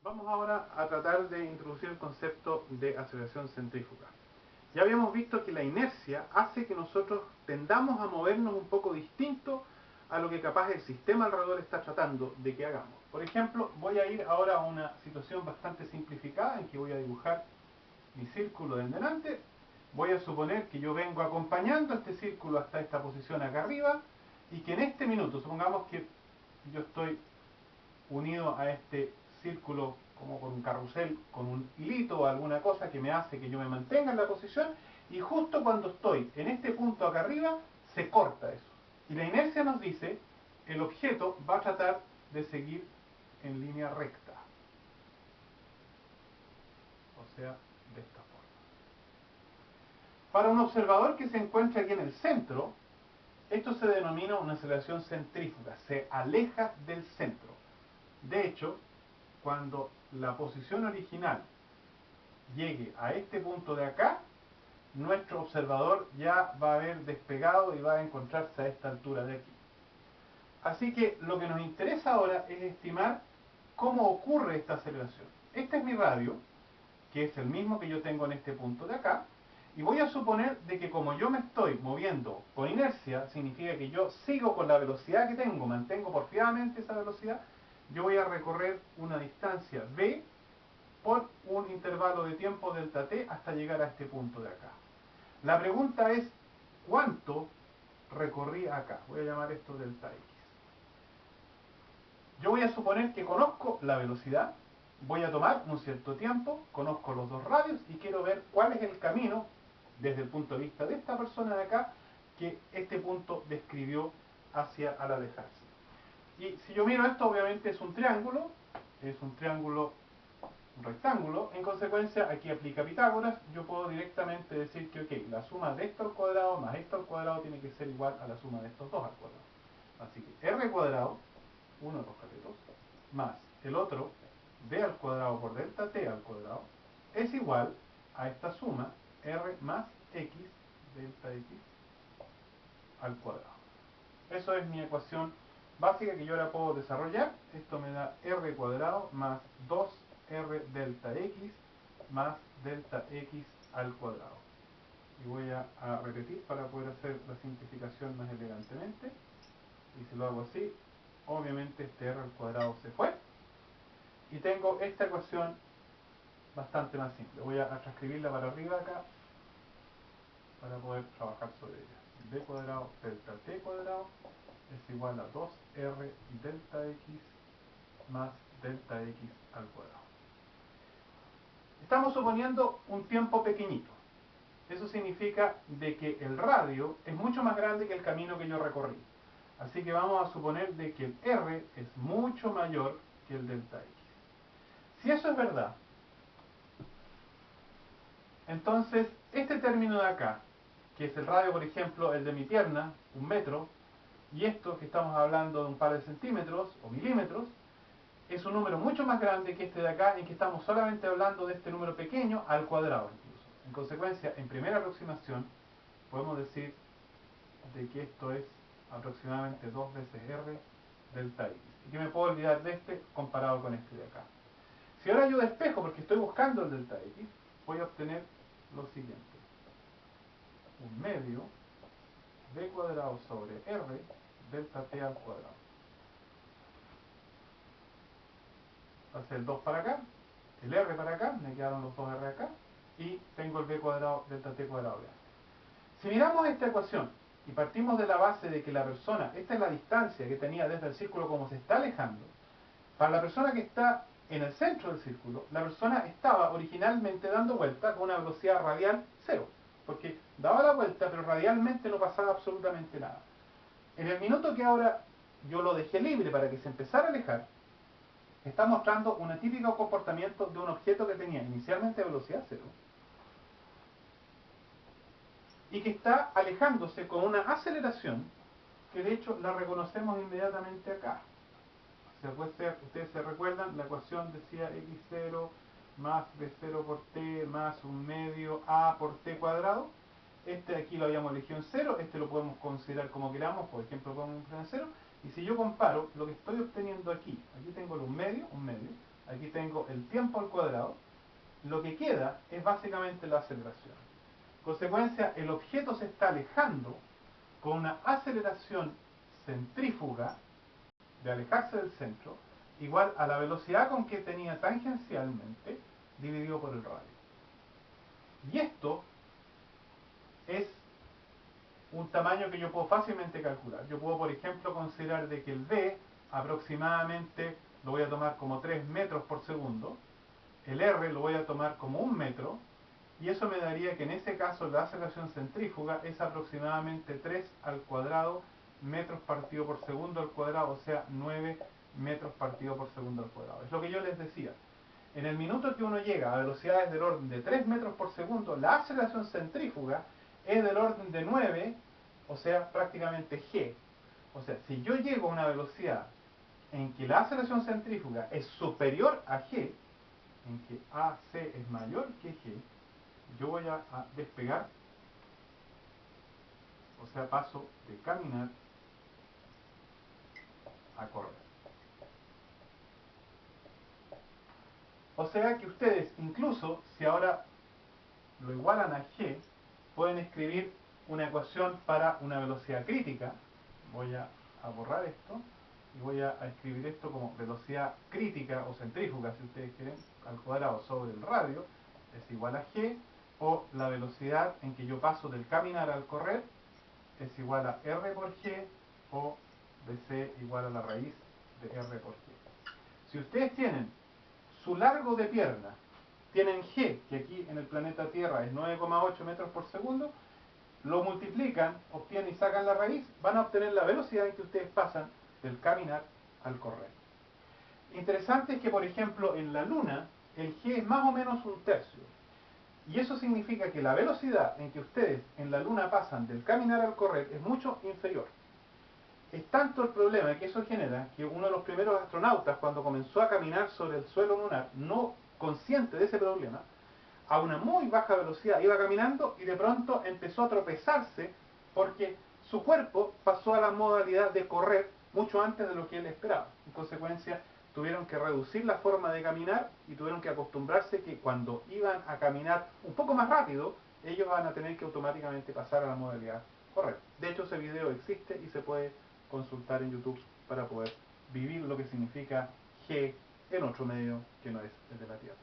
Vamos ahora a tratar de introducir el concepto de aceleración centrífuga. Ya habíamos visto que la inercia hace que nosotros tendamos a movernos un poco distinto a lo que capaz el sistema alrededor está tratando de que hagamos. Por ejemplo, voy a ir ahora a una situación bastante simplificada en que voy a dibujar mi círculo en delante. Voy a suponer que yo vengo acompañando este círculo hasta esta posición acá arriba y que en este minuto, supongamos que yo estoy unido a este círculo como con un carrusel, con un hilito o alguna cosa que me hace que yo me mantenga en la posición, y justo cuando estoy en este punto acá arriba, se corta eso. Y la inercia nos dice, el objeto va a tratar de seguir en línea recta. O sea, de esta forma. Para un observador que se encuentra aquí en el centro, esto se denomina una aceleración centrífuga, se aleja del centro. De hecho, cuando la posición original llegue a este punto de acá, nuestro observador ya va a haber despegado y va a encontrarse a esta altura de aquí. Así que lo que nos interesa ahora es estimar cómo ocurre esta aceleración. Este es mi radio, que es el mismo que yo tengo en este punto de acá, y voy a suponer de que como yo me estoy moviendo con inercia, significa que yo sigo con la velocidad que tengo, mantengo porfiadamente esa velocidad, yo voy a recorrer una distancia v por un intervalo de tiempo delta t hasta llegar a este punto de acá. La pregunta es, ¿cuánto recorrí acá? Voy a llamar esto delta x. Yo voy a suponer que conozco la velocidad, voy a tomar un cierto tiempo, conozco los dos radios y quiero ver cuál es el camino, desde el punto de vista de esta persona de acá, que este punto describió hacia al alejarse. Y si yo miro esto, obviamente es un triángulo un rectángulo, en consecuencia aquí aplica Pitágoras, yo puedo directamente decir que ok, la suma de esto al cuadrado más esto al cuadrado tiene que ser igual a la suma de estos dos al cuadrado. Así que r cuadrado, uno de los catetos, más el otro, d al cuadrado por delta t al cuadrado, es igual a esta suma, r más x, delta x, al cuadrado. Eso es mi ecuación básica que yo ahora puedo desarrollar. Esto me da r cuadrado más 2r delta x más delta x al cuadrado. Y voy a repetir para poder hacer la simplificación más elegantemente. Y si lo hago así, obviamente este r al cuadrado se fue. Y tengo esta ecuación bastante más simple. Voy a transcribirla para arriba acá para poder trabajar sobre ella. d cuadrado delta t cuadrado es igual a 2r delta x más delta x al cuadrado. Estamos suponiendo un tiempo pequeñito. Eso significa de que el radio es mucho más grande que el camino que yo recorrí. Así que vamos a suponer de que el r es mucho mayor que el delta x. Si eso es verdad, entonces este término de acá, que es el radio, por ejemplo, el de mi pierna, 1 metro, y esto que estamos hablando de un par de centímetros o milímetros, es un número mucho más grande que este de acá, en que estamos solamente hablando de este número pequeño al cuadrado incluso. En consecuencia, en primera aproximación, podemos decir de que esto es aproximadamente 2 veces r delta x. Y que me puedo olvidar de este comparado con este de acá. Si ahora yo despejo porque estoy buscando el delta x, voy a obtener lo siguiente. 1/2 d cuadrado sobre r delta t al cuadrado. Hace el 2 para acá, el r para acá, me quedaron los 2r acá, y tengo el b cuadrado delta t cuadrado de antes. Si miramos esta ecuación y partimos de la base de que la persona, esta es la distancia que tenía desde el círculo como se está alejando, para la persona que está en el centro del círculo, la persona estaba originalmente dando vuelta con una velocidad radial 0, porque daba la vuelta pero radialmente no pasaba absolutamente nada. En el minuto que ahora yo lo dejé libre para que se empezara a alejar, está mostrando un típico comportamiento de un objeto que tenía inicialmente velocidad 0 y que está alejándose con una aceleración que de hecho la reconocemos inmediatamente acá. Ustedes se recuerdan, la ecuación decía x0 más b0 por t más 1/2 a por t cuadrado. Este aquí lo habíamos elegido en 0, este lo podemos considerar como queramos, por ejemplo lo podemos poner en 0, y si yo comparo lo que estoy obteniendo aquí tengo el 1/2, aquí tengo el tiempo al cuadrado, lo que queda es básicamente la aceleración. En consecuencia, el objeto se está alejando con una aceleración centrífuga de alejarse del centro igual a la velocidad con que tenía tangencialmente dividido por el radio. Y esto es un tamaño que yo puedo fácilmente calcular. Yo puedo, por ejemplo, considerar de que el v aproximadamente lo voy a tomar como 3 metros por segundo, el r lo voy a tomar como 1 metro, y eso me daría que en ese caso la aceleración centrífuga es aproximadamente 3 al cuadrado metros partido por segundo al cuadrado, o sea 9 metros partido por segundo al cuadrado. Es lo que yo les decía. En el minuto que uno llega a velocidades del orden de 3 metros por segundo, la aceleración centrífuga es del orden de 9, o sea prácticamente g. O sea, si yo llego a una velocidad en que la aceleración centrífuga es superior a g, en que AC es mayor que g, yo voy a despegar, o sea, paso de caminar a correr. O sea que ustedes, incluso si ahora lo igualan a g, pueden escribir una ecuación para una velocidad crítica. Voy a borrar esto y voy a escribir esto como velocidad crítica o centrífuga, si ustedes quieren, al cuadrado sobre el radio es igual a g, o la velocidad en que yo paso del caminar al correr es igual a r por g, o dc igual a la raíz de r por g. Si ustedes tienen su largo de pierna, tienen g, que aquí en el planeta Tierra es 9,8 metros por segundo, lo multiplican, obtienen y sacan la raíz, van a obtener la velocidad en que ustedes pasan del caminar al correr. Interesante es que, por ejemplo, en la Luna, el g es más o menos 1/3. Y eso significa que la velocidad en que ustedes en la Luna pasan del caminar al correr es mucho inferior. Es tanto el problema que eso genera que uno de los primeros astronautas, cuando comenzó a caminar sobre el suelo lunar, no consciente de ese problema, a una muy baja velocidad iba caminando y de pronto empezó a tropezarse porque su cuerpo pasó a la modalidad de correr mucho antes de lo que él esperaba. En consecuencia, tuvieron que reducir la forma de caminar y tuvieron que acostumbrarse que cuando iban a caminar un poco más rápido, ellos van a tener que automáticamente pasar a la modalidad correr. De hecho, ese video existe y se puede consultar en YouTube para poder vivir lo que significa G en otro medio que no es el de la Tierra.